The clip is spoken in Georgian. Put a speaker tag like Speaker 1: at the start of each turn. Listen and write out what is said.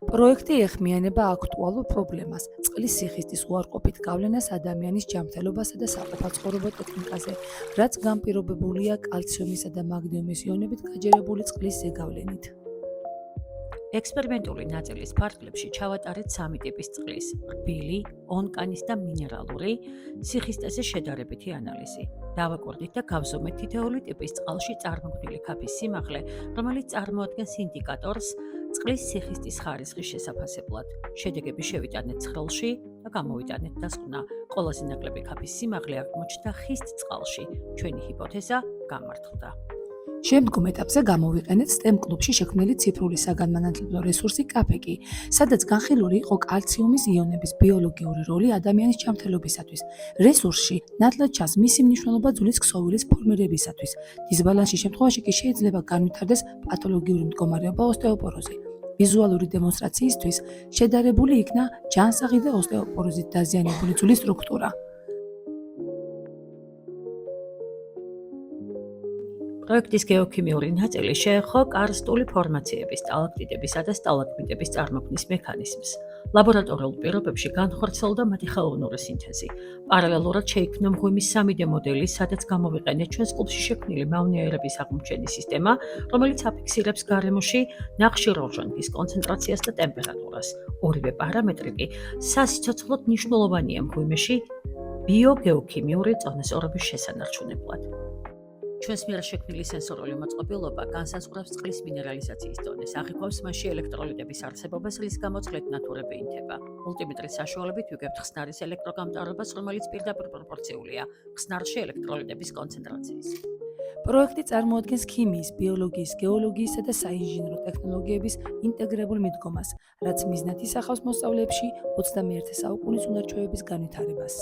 Speaker 1: პროექტი ეხმიანება აქტუალურ პრობლემას, წყლის სიხისტის უარყოფით გავლენას ადამიანის ჯანმრთელობასა და საყოფაცხოვრებო ტექნიკაზე, რაც განპირობებულია კალციუმისა და მაგნიუმის იონებით გაჯერებული წყლის ზეგავლენით.
Speaker 2: ექსპერიმენტული ნაწილის ფარგლებში ჩავატარეთ 3 ტიპის წყლის: რბილი, ონკანის და მინერალური, სიხისტეზე შედარებითი ანალიზი. დავაკვირდით და გავზომეთ თითოეული ტიპის წყალში წარმოქმნილი ქაფის სიმაღლე, რომელიც წარმოადგენს ინდიკატორს წყლის სიხისტის ხარისხის შესაფასებლად. შედეგები შევიტანეთ ცხრილში და გამოვიტანეთ დასკვნა. ყველაზე ნაკლები ქაფის სიმაღლე აღმოჩნდა ხის წყალში. ჩვენი ჰიპოთეზა გამართლდა.
Speaker 1: შემდგომ ეტაპზე გამოვიყენეთ STEM კლუბში შექმნილი ციფრული საგანმანათლებლო რესურსი კაფეკი, სადაც განხილული იყო კალციუმის იონების ბიოლოგიური როლი ადამიანის ჯანმრთელობისათვის. რესურსში ნათლად ჩანს მისი მნიშვნელობა ძვლის ქსოვილის ფორმირებისათვის. დისბალანსის შემთხვევაში კი შეიძლება განვითარდეს პათოლოგიური მდგომარეობა ოსტეოპოროზი. ვიზუალური დემონსტრაციისთვის შედარებული იქნა ჯანსაღი და ოსტეოპოროზით დაზიანებული ძვლის სტრუქტურა.
Speaker 2: პროექტის გეოქიმიური ნაწილი შეეხო კარსტული ფორმაციების, სტალაქტიტებისა და სტალაგმიტების წარმოქმნის მექანიზმს. ლაბორატორიულ პირობებში განხორციელდა მათი ხელოვნური სინთეზი. პარალელურად შეიქმნა მღვიმის 3D მოდელი, სადაც გამოვიყენეთ ჩვენს კლუბში შექმნილი მავნეერების აღმოჩენის სისტემა, რომელიც აფიქსირებს გარემოში ნახშირ ორჟანგის კონცენტრაციას და ტემპერატურას. ორივე პარამეტრი კი სასიცოცხლოდ მნიშვნელოვანია მღვიმეში ბიოგეოქიმიური წონასწორობის შესანარჩუნებლად. ჩვენს მიერ შექმნილი სენსორული მოწყობილობა განსაზღვრავს წყლის მინერალიზაციის დონეს, აღიქვამს მასში ელექტროლიტების არსებობას, რის გამოც ხლეთ-ნათურები ინთება. მულტიმეტრის საშუალებით ვიგებთ ხსნარის ელექტროგამტარობას, რომელიც პირდაპირ პროპორციულია ხსნარში ელექტროლიტების კონცენტრაციის.
Speaker 1: პროექტი წარმოადგენს ქიმიის, ბიოლოგიის, გეოლოგიისა და საინჟინრო ტექნოლოგიების ინტეგრებულ მიდგომას, რაც მიზნად ისახავს მოსწავლეებში 21 საუკუნის უნარჩვევების განვითარებას.